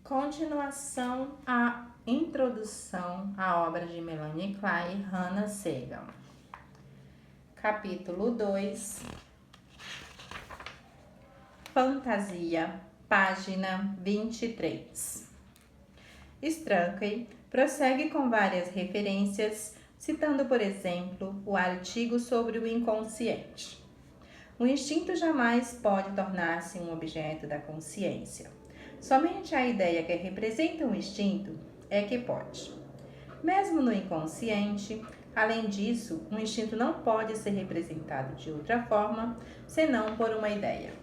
Continuação à introdução à obra de Melanie Klein e Hannah Segal. Capítulo 2. Fantasia, página 23. Strachey prossegue com várias referências, citando, por exemplo, o artigo sobre o inconsciente. O instinto jamais pode tornar-se um objeto da consciência. Somente a ideia que representa o instinto é que pode. Mesmo no inconsciente, além disso, um instinto não pode ser representado de outra forma, senão por uma ideia.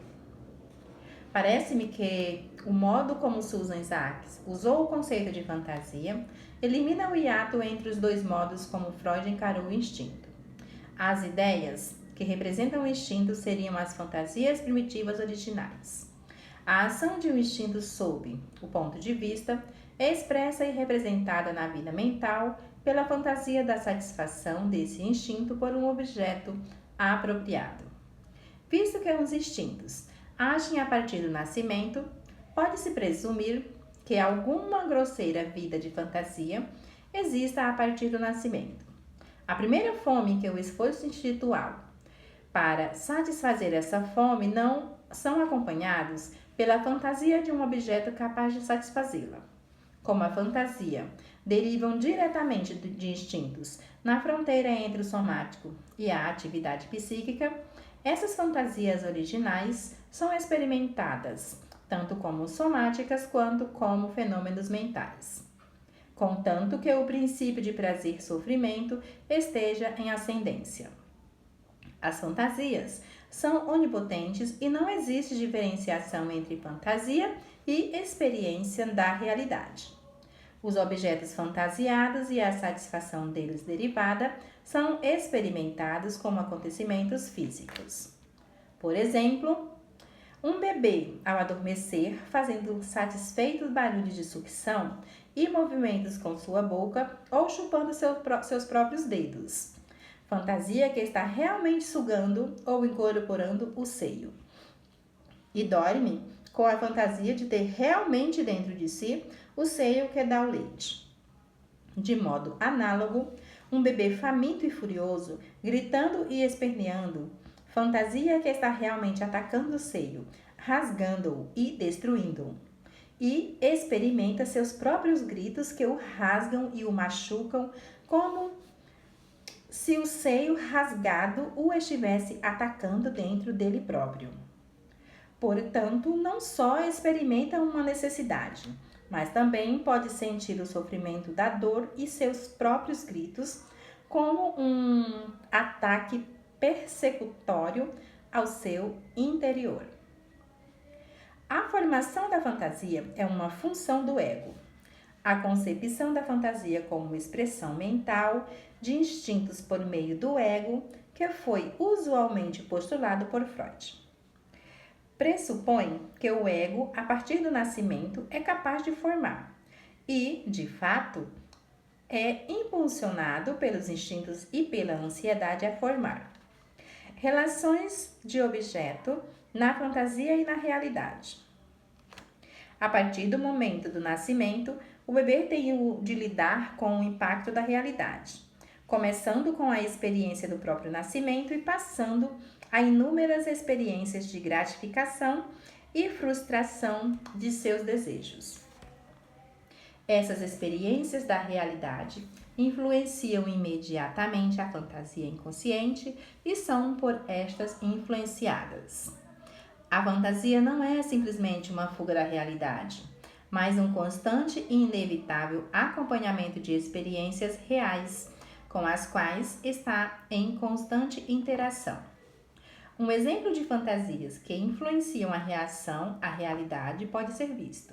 Parece-me que o modo como Susan Isaacs usou o conceito de fantasia elimina o hiato entre os dois modos como Freud encarou o instinto. As ideias que representam o instinto seriam as fantasias primitivas originais. A ação de um instinto sob o ponto de vista é expressa e representada na vida mental pela fantasia da satisfação desse instinto por um objeto apropriado. Visto que os instintos agem a partir do nascimento, pode-se presumir que alguma grosseira vida de fantasia exista a partir do nascimento. A primeira fome que o esforço instintual para satisfazer essa fome não são acompanhados pela fantasia de um objeto capaz de satisfazê-la. Como a fantasia derivam diretamente de instintos na fronteira entre o somático e a atividade psíquica, essas fantasias originais são experimentadas, tanto como somáticas quanto como fenômenos mentais, contanto que o princípio de prazer-sofrimento esteja em ascendência. As fantasias são onipotentes e não existe diferenciação entre fantasia e experiência da realidade. Os objetos fantasiados e a satisfação deles derivada são experimentados como acontecimentos físicos. Por exemplo, um bebê, ao adormecer, fazendo satisfeitos barulhos de sucção e movimentos com sua boca ou chupando seus próprios dedos. Fantasia que está realmente sugando ou incorporando o seio. E dorme com a fantasia de ter realmente dentro de si o seio que dá o leite. De modo análogo, um bebê faminto e furioso, gritando e esperneando, fantasia que está realmente atacando o seio, rasgando-o e destruindo-o. E experimenta seus próprios gritos que o rasgam e o machucam, como se o seio rasgado o estivesse atacando dentro dele próprio. Portanto, não só experimenta uma necessidade, mas também pode sentir o sofrimento da dor e seus próprios gritos como um ataque persecutório ao seu interior. A formação da fantasia é uma função do ego. A concepção da fantasia como expressão mental de instintos por meio do ego, que foi usualmente postulado por Freud. Pressupõe que o ego, a partir do nascimento, é capaz de formar e, de fato, é impulsionado pelos instintos e pela ansiedade a formar relações de objeto na fantasia e na realidade. A partir do momento do nascimento, o bebê tem de lidar com o impacto da realidade, começando com a experiência do próprio nascimento e passando a inúmeras experiências de gratificação e frustração de seus desejos. Essas experiências da realidade influenciam imediatamente a fantasia inconsciente e são por estas influenciadas. A fantasia não é simplesmente uma fuga da realidade, mas um constante e inevitável acompanhamento de experiências reais, com as quais está em constante interação. Um exemplo de fantasias que influenciam a reação à realidade pode ser visto.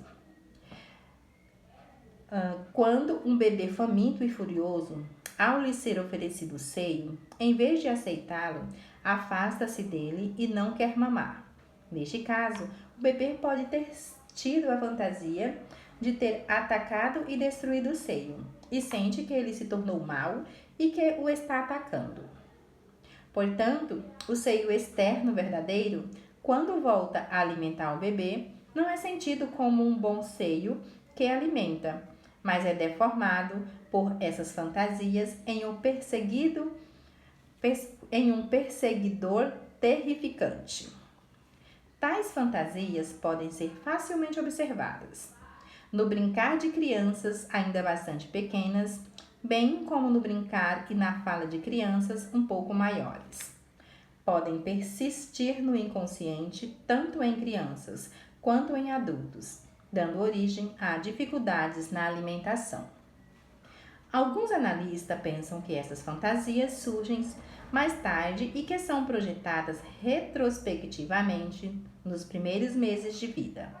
Quando um bebê faminto e furioso, ao lhe ser oferecido o seio, em vez de aceitá-lo, afasta-se dele e não quer mamar. Neste caso, o bebê pode ter tido a fantasia de ter atacado e destruído o seio e sente que ele se tornou mau e que o está atacando. Portanto, o seio externo verdadeiro, quando volta a alimentar o bebê, não é sentido como um bom seio que alimenta, mas é deformado por essas fantasias em um perseguidor terrificante. Tais fantasias podem ser facilmente observadas no brincar de crianças ainda bastante pequenas, bem como no brincar e na fala de crianças um pouco maiores. Podem persistir no inconsciente tanto em crianças quanto em adultos, dando origem a dificuldades na alimentação. Alguns analistas pensam que essas fantasias surgem mais tarde e que são projetadas retrospectivamente nos primeiros meses de vida.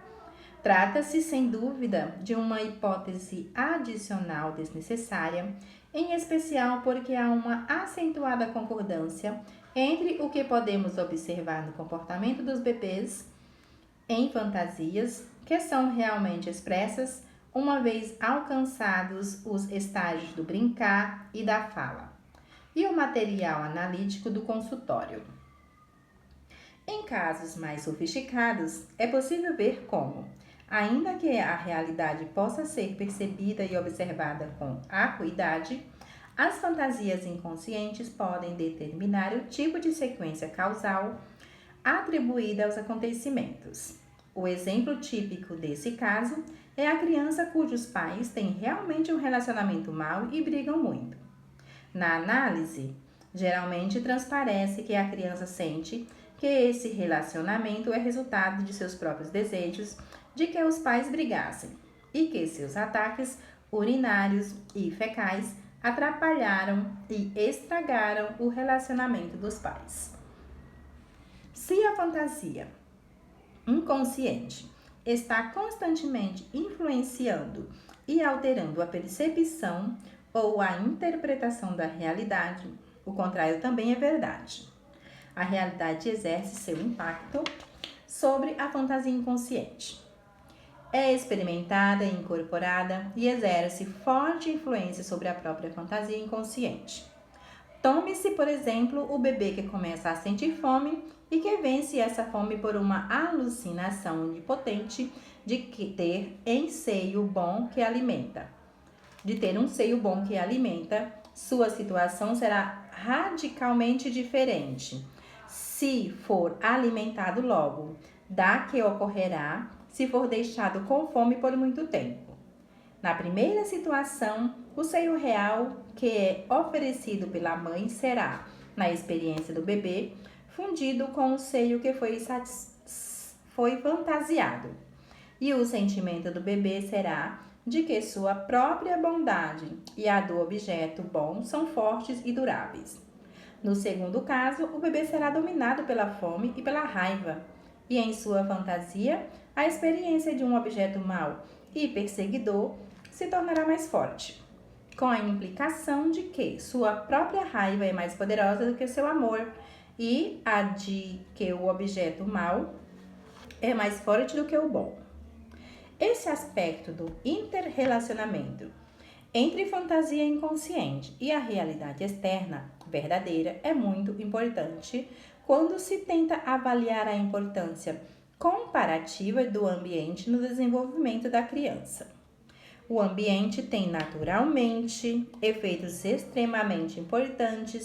Trata-se, sem dúvida, de uma hipótese adicional desnecessária, em especial porque há uma acentuada concordância entre o que podemos observar no comportamento dos bebês em fantasias, que são realmente expressas uma vez alcançados os estágios do brincar e da fala, e o material analítico do consultório. Em casos mais sofisticados, é possível ver como, ainda que a realidade possa ser percebida e observada com acuidade, as fantasias inconscientes podem determinar o tipo de sequência causal atribuída aos acontecimentos. O exemplo típico desse caso é a criança cujos pais têm realmente um relacionamento mau e brigam muito. Na análise, geralmente transparece que a criança sente que esse relacionamento é resultado de seus próprios desejos de que os pais brigassem e que seus ataques urinários e fecais atrapalharam e estragaram o relacionamento dos pais. Se a fantasia inconsciente está constantemente influenciando e alterando a percepção ou a interpretação da realidade, o contrário também é verdade. A realidade exerce seu impacto sobre a fantasia inconsciente. É experimentada e incorporada e exerce forte influência sobre a própria fantasia inconsciente. Tome-se, por exemplo, o bebê que começa a sentir fome e que vence essa fome por uma alucinação onipotente de ter um seio bom que alimenta. Sua situação será radicalmente diferente se for alimentado logo da que ocorrerá se for deixado com fome por muito tempo. Na primeira situação, o seio real que é oferecido pela mãe será, na experiência do bebê, fundido com o seio que foi fantasiado. E o sentimento do bebê será de que sua própria bondade e a do objeto bom são fortes e duráveis. No segundo caso, o bebê será dominado pela fome e pela raiva, e em sua fantasia, a experiência de um objeto mau e perseguidor se tornará mais forte, com a implicação de que sua própria raiva é mais poderosa do que seu amor e a de que o objeto mau é mais forte do que o bom. Esse aspecto do interrelacionamento entre fantasia inconsciente e a realidade externa verdadeira é muito importante quando se tenta avaliar a importância comparativa do ambiente no desenvolvimento da criança. O ambiente tem naturalmente efeitos extremamente importantes